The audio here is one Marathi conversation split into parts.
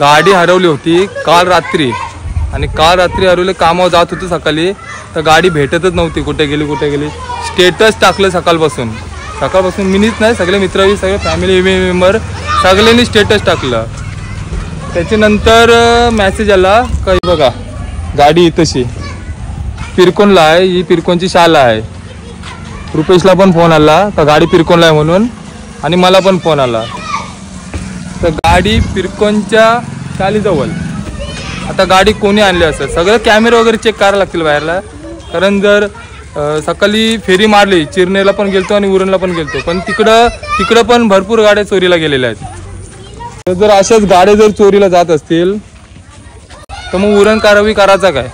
गाडी हरवली होती काल रात्री आणि काल रात्री हरवले. कामावर जात होतो सकाळी तर गाडी भेटतच नव्हती. कुठे गेली स्टेटस टाकलं सकाळपासून मीच नाही सगळे मित्र सगळे फॅमिली मेंबर सगळ्यांनी स्टेटस टाकलं. त्याच्यानंतर मेसेज आला काही बघा गाडी इथंशी पिरकोनला आहे. ही पिरकोनची शाला आहे. रुपेशला पण फोन आला तर गाडी पिरकोनला आहे म्हणून आणि मला पण फोन आला. तर गाडी पिरकोनच्या शालीजवळ. आता गाडी कोणी आणली असेल सगळं कॅमेरे वगैरे चेक करायला लागतील बाहेरला. कारण जर सकाळी फेरी मारली चिरनेला पण गेलतो आणि उरणला पण गेलतो पण तिकडं पण भरपूर गाड्या चोरीला गेलेल्या आहेत. तर जर अशाच गाड्या जर चोरीला जात असतील तर मग उरण कारवाई करायचा काय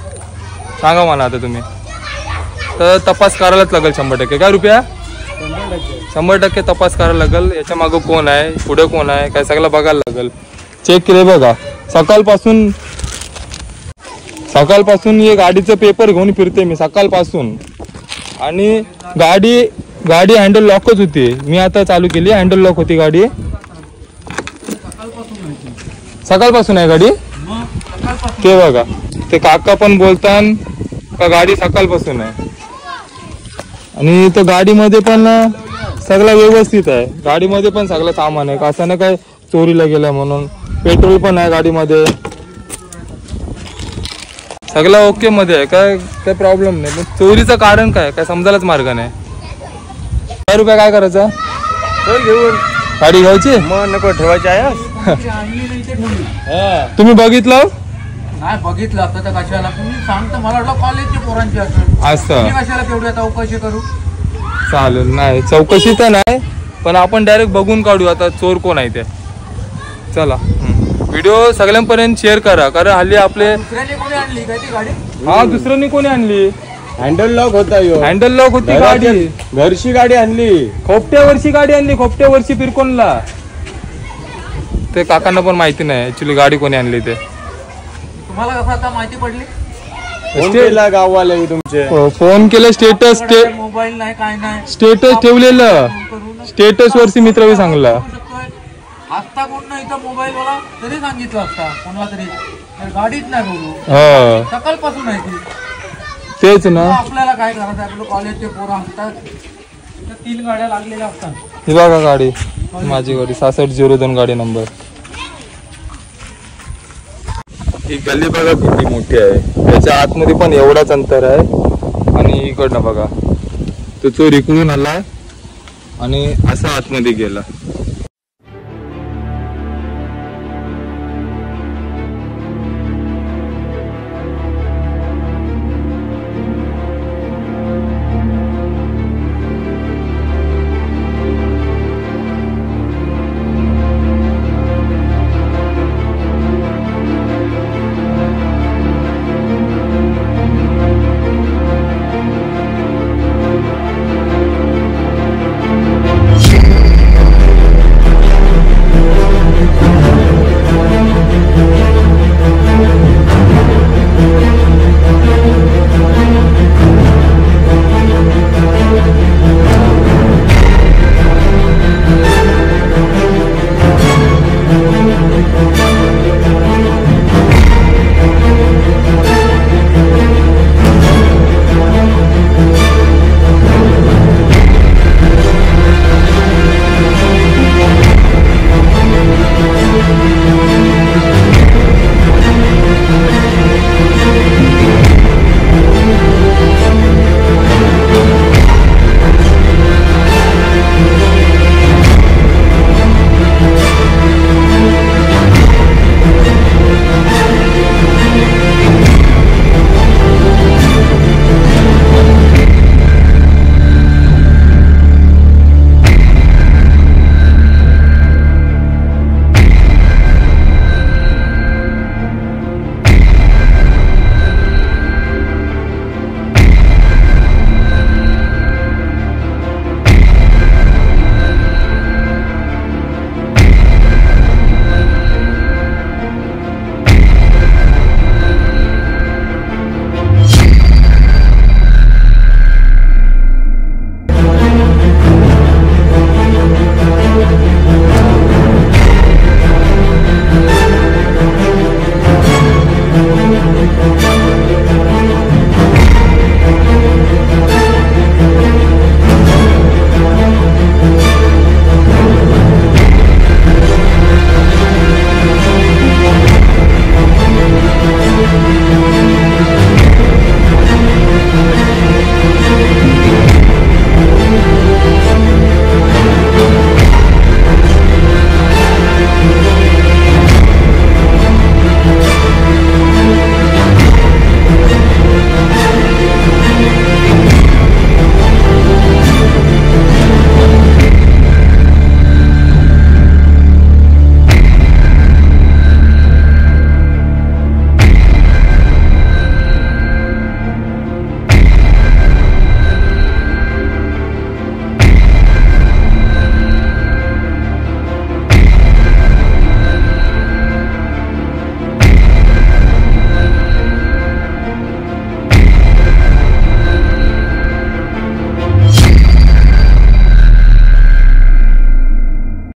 सांगा मला आता तुम्ही. तर तपास करायलाच लागेल 100%. काय रुपया 100% तपास करायला लागेल. याच्या मागं कोण आहे पुढे कोण आहे काय सगळं बघायला लागेल. चेक केले बघा सकाळपासून हे गाडीचं पेपर घेऊन फिरते मी सकाळपासून. आणि गाडी हँडल लॉकच होती. मी आता चालू केली हँडल लॉक होती गाडी. सकाळपासून आहे गाडी ते बघा. ते काका पण बोलतात का गाडी सकाळपासून आहे. आणि तो गाडीमध्ये पण सगळं व्यवस्थित आहे. गाडीमध्ये पण सगळं सामान आहे असं ना काय चोरीला गेलं म्हणून. पेट्रोल पण आहे गाडीमध्ये सगळं ओके मध्ये आहे. काय प्रॉब्लेम नाही. पण चोरीचं कारण काय समजायलाच मार्ग नाही. काय रुपया काय करायचं घेऊन गाडी घ्यायची मग नको ठेवायची आहे. तुम्ही बघितलं नाही बघितलं असतं तर कशाला तुम्ही सांगता मला वाटलं कॉलेजच्या पोरांची असं कशाला तेवढ्या चौकशी करू. चालेल नाही चौकशी तर नाही पण आपण डायरेक्ट बघून काढू आता चोर कोण आहे ते. चला व्हिडिओ सगळ्यांपर्यंत शेअर करा कारण हल्ली आपले दुसऱ्याने कोणी आणली काय ती गाडी. हा दुसऱ्यांनी कोणी आणली. हँडल लॉक होता हँडल लॉक होती गाडी. घरची गाडी आणली खोपट्यावरची पिरकोनला. ते काकांना पण माहिती नाही ऍक्च्युली गाडी कोणी आणली ते. तुम्हाला कसं आता माहिती पडली. गाववाले तुमचे फोन केलं स्टेटस मोबाईल नाही काय नाही स्टेटस ठेवलेलं. स्टेटस वरती मित्र सांगला असता कोण नाही तर मोबाईल वाला तरी सांगितलं असता कोणाला तरी. गाडीच नाही बघू सकाळपासून माहिती तेच ना. आपल्याला काय करायचं आपलं कॉलेजचे पोरं असतात 3 गाड्या लागलेल्या असतात. ही बघा गाडी माझी गाडी 6602 गाडी नंबर. ही गल्ली बघा किती मोठी आहे. त्याच्या आतमध्ये पण एवढाच अंतर आहे. आणि इकडनं बघा तो चोर इकडून आला आणि असा आतमध्ये गेला.